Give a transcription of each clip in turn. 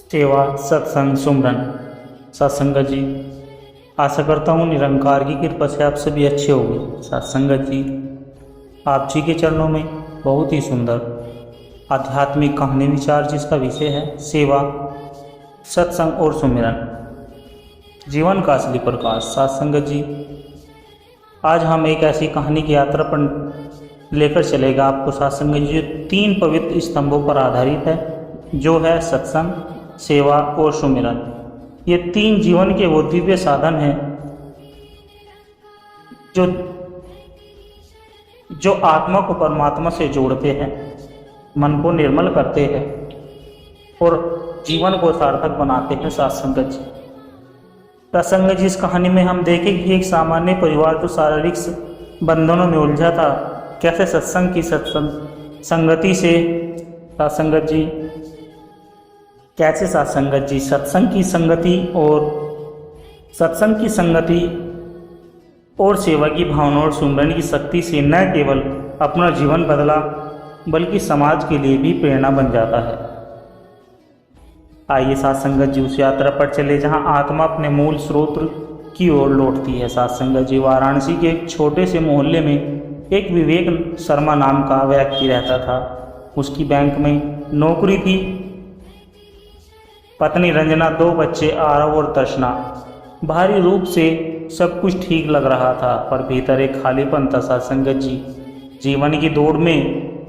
सेवा, सत्संग, सुमरन। सत्संगत जी, आशा करता हूँ निरंकार की कृपा से आप सभी अच्छे होंगे। सत्संगत जी, आप जी के चरणों में बहुत ही सुंदर आध्यात्मिक कहानी विचार जिसका विषय है सेवा, सत्संग और सुमिरन, जीवन का असली प्रकाश। सत्संगत जी, आज हम एक ऐसी कहानी की यात्रा पर लेकर चलेगा आपको सत्संगत जी, जो 3 पवित्र स्तंभों पर आधारित है, जो है सत्संग, सेवा और सुमिरन। ये 3 जीवन के वो दिव्य साधन हैं जो आत्मा को परमात्मा से जोड़ते हैं, मन को निर्मल करते हैं और जीवन को सार्थक बनाते हैं। सत्संगत जी, सत्संगत जी, इस कहानी में हम देखें कि एक सामान्य परिवार जो शारीरिक बंधनों में उलझा था, कैसे सत्संग की संगति से सत्संगत जी कैसे सत्संगत जी सत्संग की संगति और सेवा की भावना और सुमरन की शक्ति से न केवल अपना जीवन बदला बल्कि समाज के लिए भी प्रेरणा बन जाता है। आइए सत्संगत जी, उस यात्रा पर चले जहां आत्मा अपने मूल स्रोत की ओर लौटती है। सत्संगत जी, वाराणसी के एक छोटे से मोहल्ले में एक विवेक शर्मा नाम का व्यक्ति रहता था। उसकी बैंक में नौकरी थी। पत्नी रंजना, 2 बच्चे आरव और तर्शना। बाहरी रूप से सब कुछ ठीक लग रहा था, पर भीतर एक खालीपन था। सत्संगत जी, जीवन की दौड़ में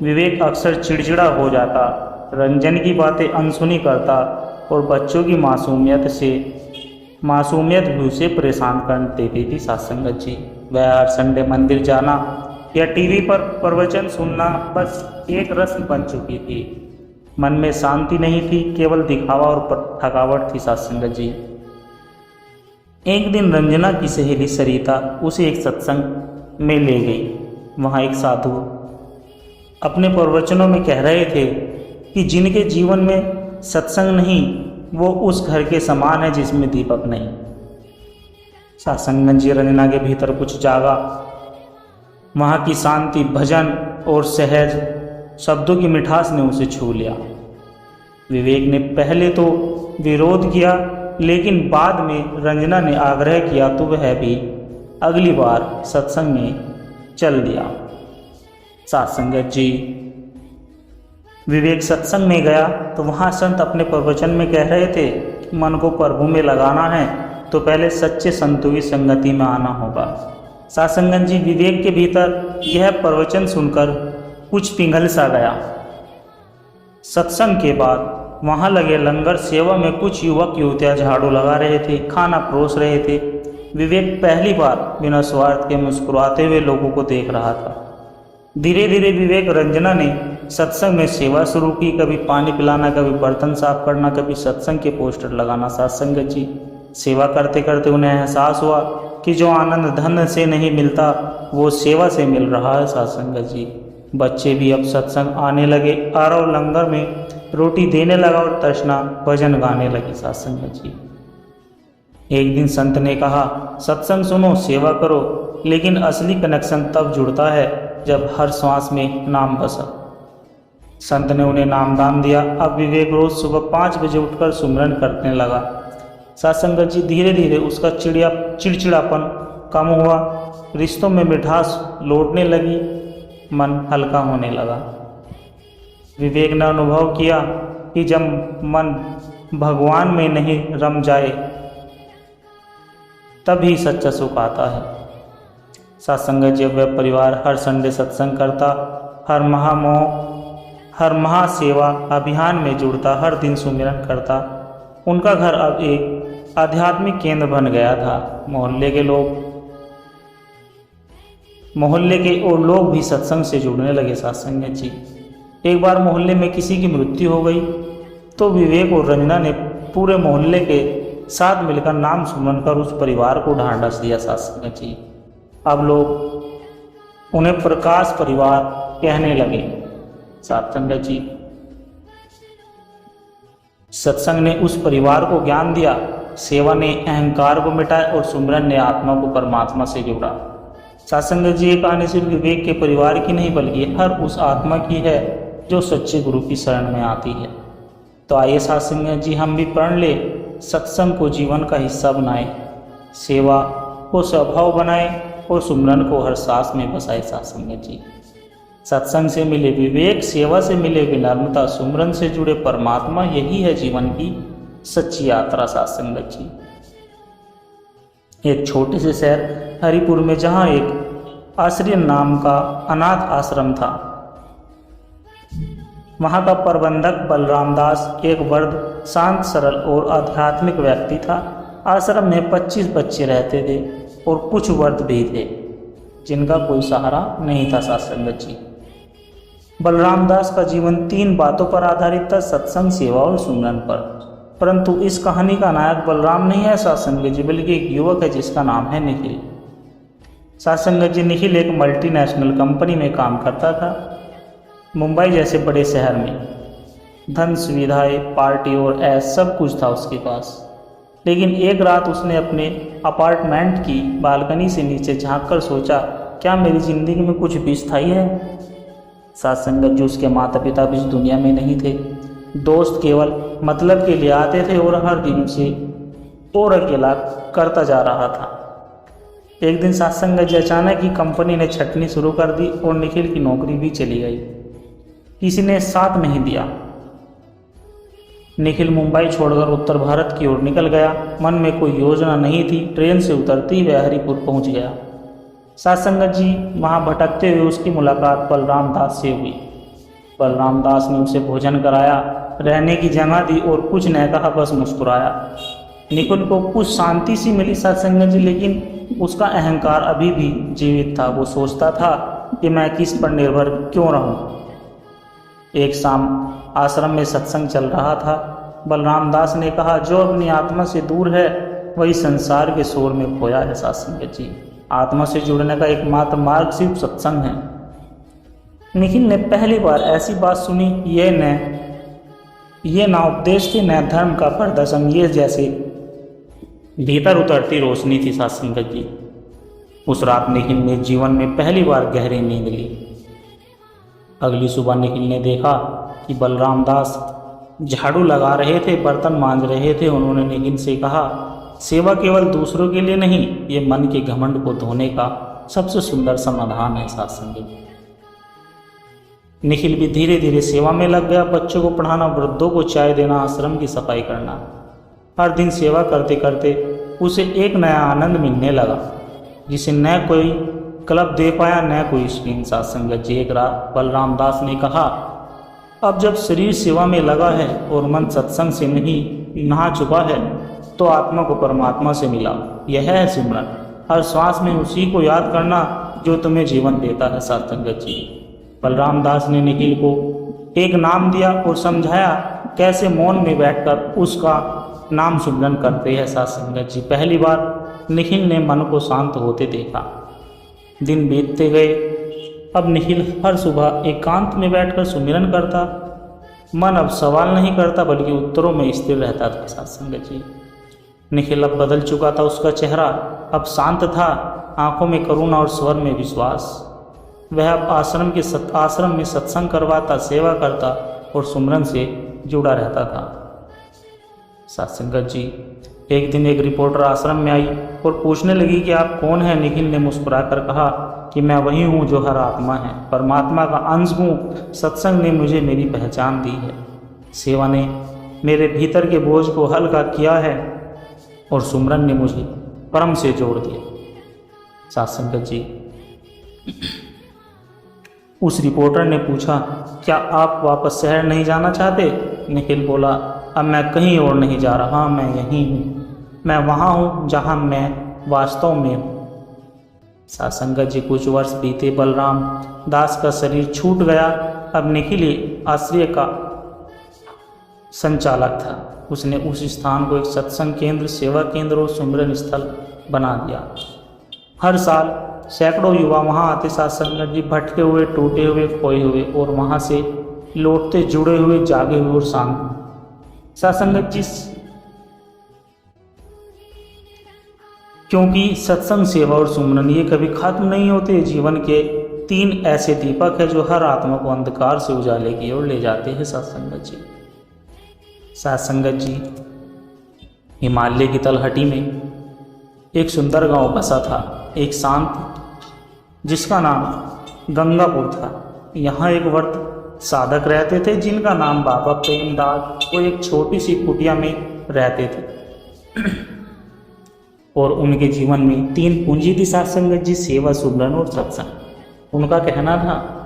विवेक अक्सर चिड़चिड़ा हो जाता, रंजन की बातें अनसुनी करता और बच्चों की मासूमियत भी उसे परेशान कर देती थी। सत्संगत जी, वह हर संडे मंदिर जाना या टीवी पर प्रवचन सुनना बस एक रस्म बन चुकी थी। मन में शांति नहीं थी, केवल दिखावा और थकावट थी। सत्संगत जी, एक दिन रंजना की सहेली सरिता उसे एक सत्संग में ले गई। वहाँ एक साधु अपने प्रवचनों में कह रहे थे कि जिनके जीवन में सत्संग नहीं, वो उस घर के समान है जिसमें दीपक नहीं। सत्संगत जी, रंजना के भीतर कुछ जागा। वहाँ की शांति, भजन और सहज शब्दों की मिठास ने उसे छू लिया। विवेक ने पहले तो विरोध किया, लेकिन बाद में रंजना ने आग्रह किया तो वह भी अगली बार सत्संग में चल दिया। सत्संगत जी, विवेक सत्संग में गया तो वहाँ संत अपने प्रवचन में कह रहे थे कि मन को प्रभु में लगाना है तो पहले सच्चे संतों की संगति में आना होगा। सत्संगत जी, विवेक के भीतर यह प्रवचन सुनकर कुछ पिघल सा गया। सत्संग के बाद वहाँ लगे लंगर सेवा में कुछ युवक युवतियाँ झाड़ू लगा रहे थे, खाना परोस रहे थे। विवेक पहली बार बिना स्वार्थ के मुस्कुराते हुए लोगों को देख रहा था। धीरे धीरे विवेक रंजना ने सत्संग में सेवा शुरू की, कभी पानी पिलाना, कभी बर्तन साफ करना, कभी सत्संग के पोस्टर लगाना। सत्संगत जी, सेवा करते करते उन्हें एहसास हुआ कि जो आनंद धन से नहीं मिलता वो सेवा से मिल रहा है। सत्संगत जी, बच्चे भी अब सत्संग आने लगे। आरव लंगर में रोटी देने लगा और तर्शना भजन गाने लगी। सत्संगत जी, एक दिन संत ने कहा, सत्संग सुनो, सेवा करो, लेकिन असली कनेक्शन तब जुड़ता है जब हर सांस में नाम बसा। संत ने उन्हें नामदान दिया। अब विवेक रोज सुबह 5 बजे उठकर सुमिरन करने लगा। सत्संगत जी, धीरे धीरे उसका चिड़चिड़ापन कम हुआ, रिश्तों में मिठास लौटने लगी, मन हल्का होने लगा। विवेक ने अनुभव किया कि जब मन भगवान में नहीं रम जाए तभी सच्चा सुख आता है। सत्संगत जी, वह परिवार हर संडे सत्संग करता, हर महासेवा अभियान में जुड़ता, हर दिन सुमिरन करता। उनका घर अब एक आध्यात्मिक केंद्र बन गया था। मोहल्ले के और लोग भी सत्संग से जुड़ने लगे। सत्संगत जी, एक बार मोहल्ले में किसी की मृत्यु हो गई तो विवेक और रंजना ने पूरे मोहल्ले के साथ मिलकर नाम सुमरन कर उस परिवार को ढांढस दिया। सत्संगत जी, अब लोग उन्हें प्रकाश परिवार कहने लगे। सत्संगत जी, सत्संग ने उस परिवार को ज्ञान दिया, सेवा ने अहंकार को मिटाया और सुमिरन ने आत्मा को परमात्मा से जोड़ा। सत्संगत जी, ये कहानी सिर्फ विवेक के परिवार की नहीं बल्कि हर उस आत्मा की है जो सच्चे गुरु की शरण में आती है। तो आइए साथ संगत जी हम भी पढ़ ले, सत्संग को जीवन का हिस्सा बनाए, सेवा को स्वभाव बनाए और सुमरन को हर सांस में बसाए। साथ संगत जी सत्संग से मिले विवेक, सेवा से मिले विनम्रता, सुमरन से जुड़े परमात्मा, यही है जीवन की सच्ची यात्रा। साथ संगत जी एक छोटे से शहर हरिपुर में जहाँ एक आश्रय नाम का अनाथ आश्रम था, वहाँ का प्रबंधक बलराम दास एक वृद्ध, शांत, सरल और आध्यात्मिक व्यक्ति था। आश्रम में 25 बच्चे रहते थे और कुछ वृद्ध भी थे जिनका कोई सहारा नहीं था। साथ संगत जी बलराम दास का जीवन 3 बातों पर आधारित था, सत्संग, सेवा और सुमरन पर। परंतु इस कहानी का नायक बलराम नहीं है साथ संगत जी, बल्कि एक युवक है जिसका नाम है निखिल। साथ संगत जी निखिल एक मल्टीनेशनल कंपनी में काम करता था। मुंबई जैसे बड़े शहर में धन, सुविधाएं, पार्टी और ऐश सब कुछ था उसके पास। लेकिन एक रात उसने अपने अपार्टमेंट की बालकनी से नीचे झांककर सोचा, क्या मेरी ज़िंदगी में कुछ भी स्थायी है? साथ संगत जी उसके माता पिता भी इस दुनिया में नहीं थे। दोस्त केवल मतलब के लिए आते थे और हर दिन उसे और अकेला करता जा रहा था। एक दिन साथ संगत जी अचानक ही कंपनी ने छंटनी शुरू कर दी और निखिल की नौकरी भी चली गई। किसी ने साथ नहीं दिया। निखिल मुंबई छोड़कर उत्तर भारत की ओर निकल गया। मन में कोई योजना नहीं थी। ट्रेन से उतरती वह हरिपुर पहुंच गया। साथ संगत जी वहाँ भटकते हुए उसकी मुलाकात बलराम दास से हुई। बलराम दास ने उसे भोजन कराया, रहने की जगह दी और कुछ न कहा, बस मुस्कुराया। निखिल को कुछ शांति सी मिली साथ संगत जी, लेकिन उसका अहंकार अभी भी जीवित था। वो सोचता था कि मैं किस पर निर्भर क्यों रहूं। एक शाम आश्रम में सत्संग चल रहा था। बलराम दास ने कहा, जो अपनी आत्मा से दूर है वही संसार के शोर में खोया है। साथ संगत जी आत्मा से जुड़ने का एकमात्र मार्ग सिर्फ सत्संग है। निखिल ने पहली बार ऐसी बात सुनी। ये ना उपदेश थे, न धर्म का प्रदर्शन, ये जैसे भीतर उतरती रोशनी थी। साथ संगत जी उस रात निखिल ने जीवन में पहली बार गहरी नींद ली। अगली सुबह निखिल ने देखा कि बलराम दास झाड़ू लगा रहे थे, बर्तन मांज रहे थे। उन्होंने निखिल से कहा, सेवा केवल दूसरों के लिए नहीं, ये मन के घमंड को धोने का सबसे सुंदर समाधान है। साथ संगत निखिल भी धीरे धीरे सेवा में लग गया। बच्चों को पढ़ाना, वृद्धों को चाय देना, आश्रम की सफाई करना। हर दिन सेवा करते करते उसे एक नया आनंद मिलने लगा, जिसे न कोई क्लब दे पाया, न कोई स्क्रीन। साथ संगत जी एक रात बलराम दास ने कहा, अब जब शरीर सेवा में लगा है और मन सत्संग से नहीं नहा चुका है, तो आत्मा को परमात्मा से मिला। यह है सिमरन। हर श्वास में उसी को याद करना जो तुम्हें जीवन देता है। साथ संगत जी बलराम दास ने निखिल को एक नाम दिया और समझाया कैसे मौन में बैठकर उसका नाम सुमरन करते हैं। साथ संगत जी पहली बार निखिल ने मन को शांत होते देखा। दिन बीतते गए। अब निखिल हर सुबह एकांत में बैठकर सुमिरन करता। मन अब सवाल नहीं करता बल्कि उत्तरों में स्थिर रहता था। साथ संगत जी निखिल अब बदल चुका था। उसका चेहरा अब शांत था, आंखों में करुणा और स्वर में विश्वास। वह अब आश्रम में सत्संग करवाता, सेवा करता और सुमरन से जुड़ा रहता था। साथ संगत जी एक दिन एक रिपोर्टर आश्रम में आई और पूछने लगी कि आप कौन हैं? निखिल ने मुस्कुराकर कहा कि मैं वही हूँ जो हर आत्मा है, परमात्मा का अंश हूँ। सत्संग ने मुझे मेरी पहचान दी है, सेवा ने मेरे भीतर के बोझ को हल्का किया है और सुमरन ने मुझे परम से जोड़ दिया। साथ संगत जी उस रिपोर्टर ने पूछा, क्या आप वापस शहर नहीं जाना चाहते? निखिल बोला, अब मैं कहीं और नहीं जा रहा, मैं यहीं हूँ। मैं वहाँ हूँ जहाँ मैं वास्तव में हूँ। साथ संगत जी कुछ वर्ष बीते। बलराम दास का शरीर छूट गया। अब निखिल आश्रय का संचालक था। उसने उस स्थान को एक सत्संग केंद्र, सेवा केंद्र और सुमिरन स्थल बना दिया। हर साल सैकड़ों युवा वहाँ आते। साथ संगत जी भटके हुए, टूटे हुए, खोए हुए और वहाँ से लौटते, जुड़े हुए, जागे हुए और शांत। साथ संगत जी क्योंकि सत्संग, सेवा और सुमरन ये कभी खत्म नहीं होते। जीवन के 3 ऐसे दीपक है जो हर आत्मा को अंधकार से उजाले की ओर ले जाते हैं। साथ संगत जी साथ संगत जी, हिमालय की तलहटी में एक सुंदर गांव बसा था, एक शांत, जिसका नाम गंगापुर था। यहाँ एक वर्त साधक रहते थे जिनका नाम बाबा प्रेमदास। वो एक छोटी सी कुटिया में रहते थे और उनके जीवन में 3 पूंजी थी साथ संगत जी, सेवा, सुमरन और सत्संग। उनका कहना था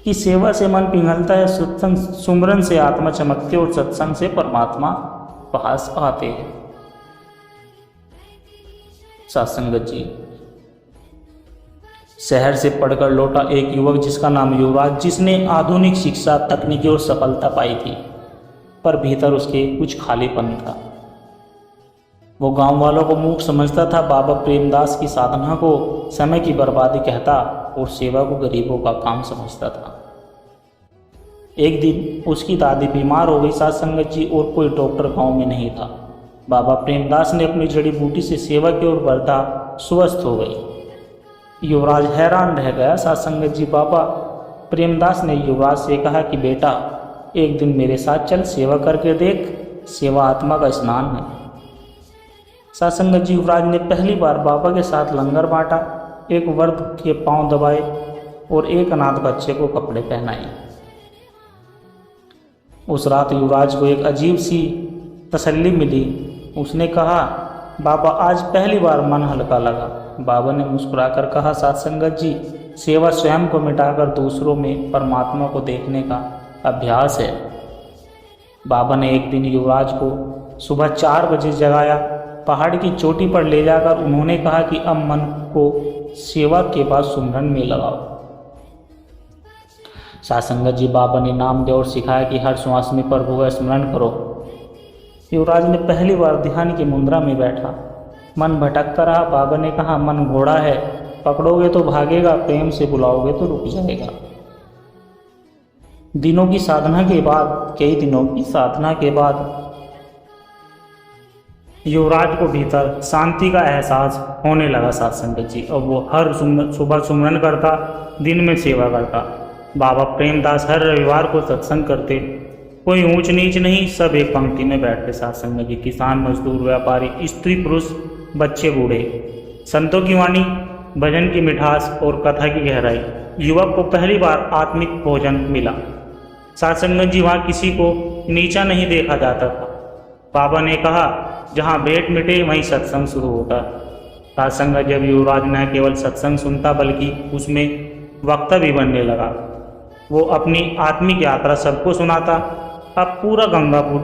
कि सेवा से मन पिघलता है, सत्संग सुमरन से आत्मा चमकती और सत्संग से परमात्मा पास आते हैं। सत्संगत जी, शहर से पढ़कर लौटा एक युवक जिसका नाम युवराज, जिसने आधुनिक शिक्षा, तकनीकी और सफलता पाई थी, पर भीतर उसके कुछ खालीपन था। वो गांव वालों को मूर्ख समझता था, बाबा प्रेमदास की साधना को समय की बर्बादी कहता और सेवा को गरीबों का काम समझता था। एक दिन उसकी दादी बीमार हो गई साथ संगत जी, और कोई डॉक्टर गांव में नहीं था। बाबा प्रेमदास ने अपनी जड़ी बूटी से सेवा की और वर्धा स्वस्थ हो गई। युवराज हैरान रह गया साथ संगत जी। बाबा प्रेमदास ने युवराज से कहा कि बेटा, एक दिन मेरे साथ चल, सेवा करके देख, सेवा आत्मा का स्नान है। साथ संगत जी, युवराज ने पहली बार बाबा के साथ लंगर बांटा, एक वर्ग के पांव दबाए और एक अनाथ बच्चे को कपड़े पहनाए। उस रात युवराज को एक अजीब सी तसल्ली मिली। उसने कहा, बाबा, आज पहली बार मन हल्का लगा। बाबा ने मुस्कुराकर कहा, साथ संगत जी, सेवा स्वयं को मिटाकर दूसरों में परमात्मा को देखने का अभ्यास है। बाबा ने एक दिन युवराज को सुबह 4 बजे जगाया। पहाड़ की चोटी पर ले जाकर उन्होंने कहा कि अब मन को सेवा के बाद सुमरन में लगाओ। साथ संगत जी, बाबा ने नाम दिया और सिखाया कि हर श्वास में प्रभु का स्मरण करो। युवराज ने पहली बार ध्यान की मुद्रा में बैठा। मन भटकता रहा। बाबा ने कहा, मन घोड़ा है, पकड़ोगे तो भागेगा, प्रेम से बुलाओगे तो रुक जाएगा। कई दिनों की साधना के बाद युवराज को भीतर शांति का एहसास होने लगा साथ संगत जी। और वो हर सुबह सुमरन करता, दिन में सेवा करता। बाबा प्रेमदास हर रविवार को सत्संग करते। कोई ऊंच नीच नहीं, सब एक पंक्ति में बैठते साथ संगत जी। किसान, मजदूर, व्यापारी, स्त्री, पुरुष, बच्चे, बूढ़े। संतों की वाणी, भजन की मिठास और कथा की गहराई। युवक को पहली बार आत्मिक भोजन मिला साथ संगत जी। वहाँ किसी को नीचा नहीं देखा जाता था। बाबा ने कहा, जहाँ भेंट मिटे वहीं सत्संग शुरू होता। साथ संगत, जब युवराज न केवल सत्संग सुनता बल्कि उसमें वक्ता भी बनने लगा। वो अपनी आत्मिक यात्रा सबको सुनाता। अब पूरा गंगापुर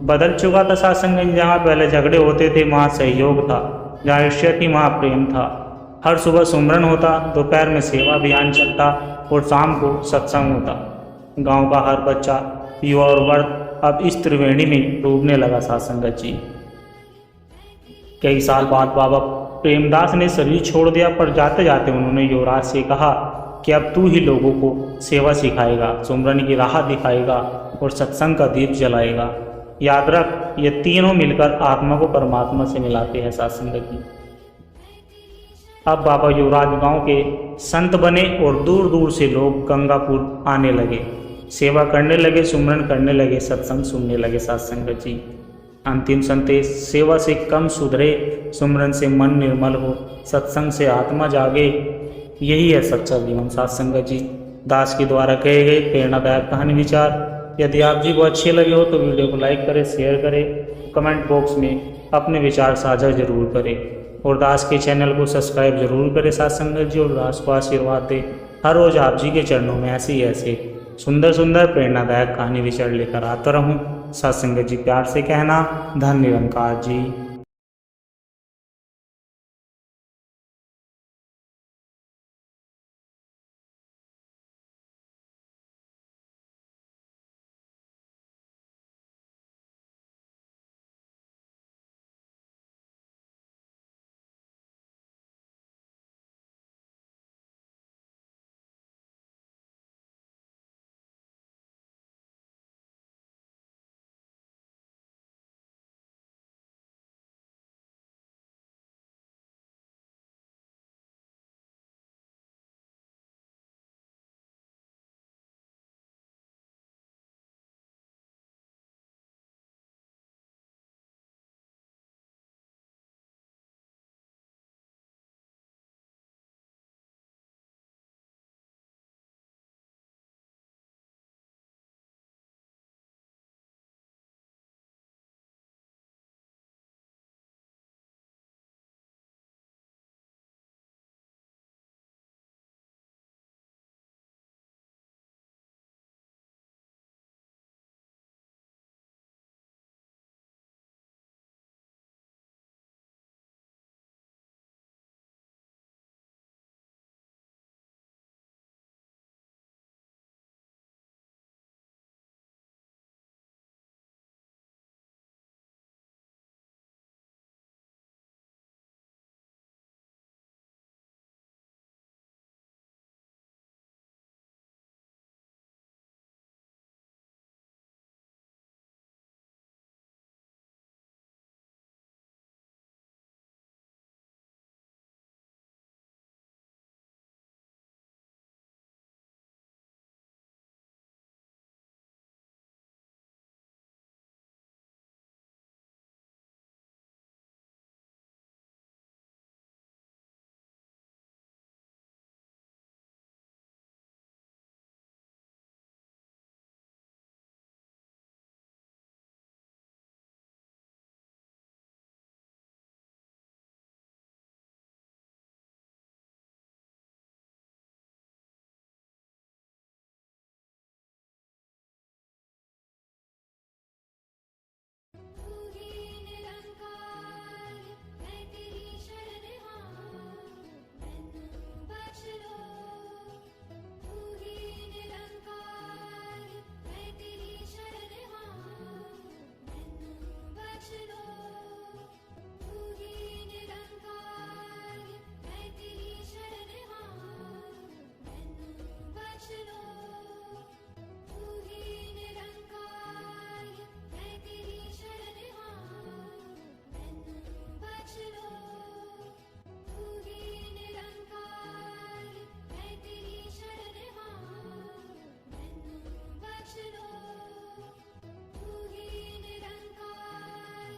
बदल चुका था साथ संगत। जहाँ पहले झगड़े होते थे वहाँ सहयोग था, जहाँ ईर्ष्या थी वहाँ प्रेम था। हर सुबह सुमरन होता, दोपहर में सेवा अभियान चलता और शाम को सत्संग होता। गांव का हर बच्चा, युवा और वर्ग अब इस त्रिवेणी में डूबने लगा साथ संगत जी। कई साल बाद बाबा प्रेमदास ने शरीर छोड़ दिया, पर जाते जाते उन्होंने युवराज से कहा कि अब तू ही लोगों को सेवा सिखाएगा, सुमरन की राह दिखाएगा और सत्संग का दीप जलाएगा। याद रख, ये तीनों मिलकर आत्मा को परमात्मा से मिलाते हैं साथ संगत जी। अब बाबा युवराज गांव के संत बने और दूर दूर से लोग गंगापुर आने लगे, सेवा करने लगे, सुमरन करने लगे, सत्संग सुनने लगे साथ संगत जी। अंतिम संदेश, सेवा से कम सुधरे, सुमरन से मन निर्मल हो, सत्संग से आत्मा जागे, यही है सच्चा जीवन साथ संगत जी। दास के द्वारा कहे गए प्रेरणादायक कहानी विचार यदि आप जी को अच्छे लगे हो तो वीडियो को लाइक करें, शेयर करें, कमेंट बॉक्स में अपने विचार साझा जरूर करें और दास के चैनल को सब्सक्राइब जरूर करें साथ संगत जी। और दास को आशीर्वाद दे, हर रोज आप जी के चरणों में ऐसे सुंदर सुंदर प्रेरणादायक कहानी विचार लेकर आता रहूं साथ संगत जी। प्यार से कहना, धन निरंकार जी। बख्श लो, तू ही निरंकार, मैं तेरी शरणहार, मैनू बख्श लो, तू ही निरंकार, मैं तेरी शरणहार, मैनू बख्श लो, तू ही निरंकार, मैं तेरी शरणहार, मैनू बख्श लो, तू ही निरंकार,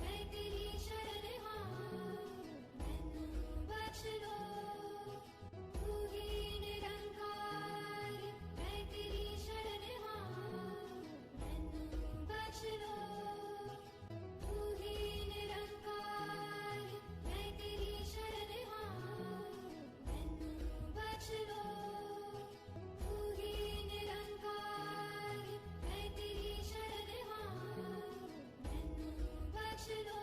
मैं तेरी शरणहार मैनू बख्श लो तू ही निरंकार मैं तेरी शरणहार मैनू बख्श लो तू ही निरंकार मैं तेरी शरणहार मैनू बख्श लो तू ही निरंकार मैं तेरी शरणहार मैनू बख्श लो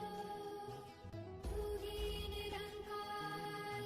तू ही निरंकार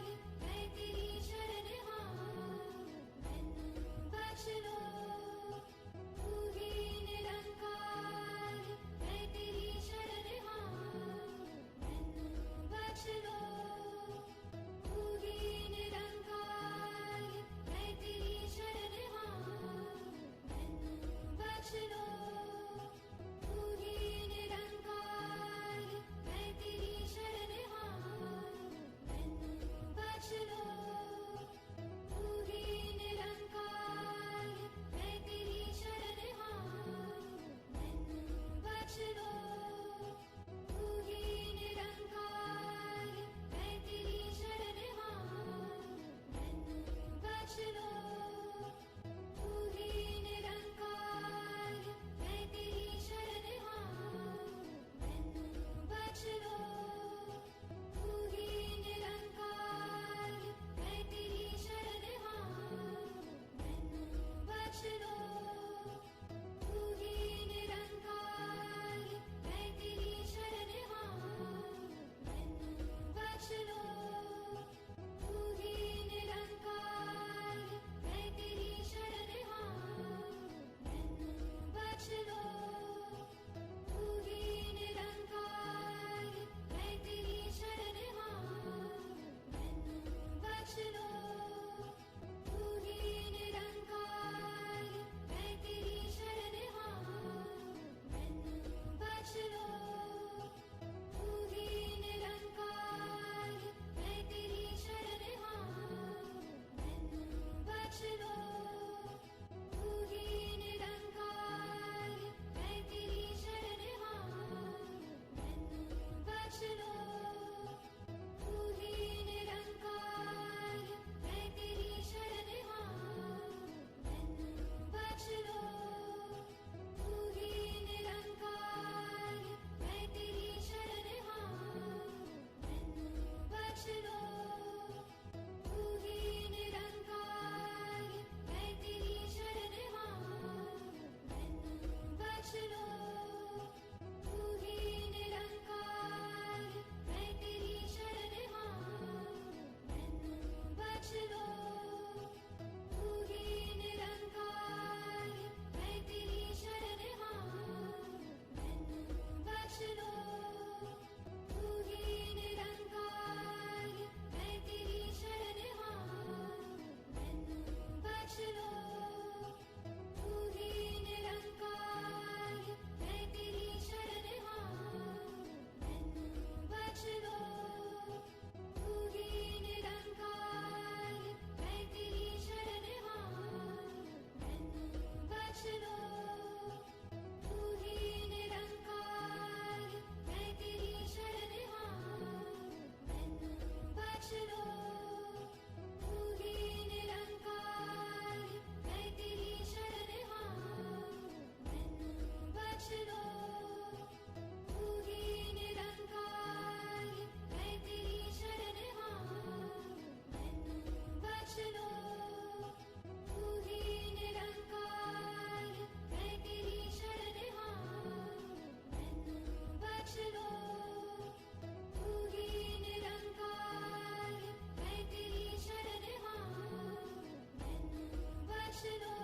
बख्श लो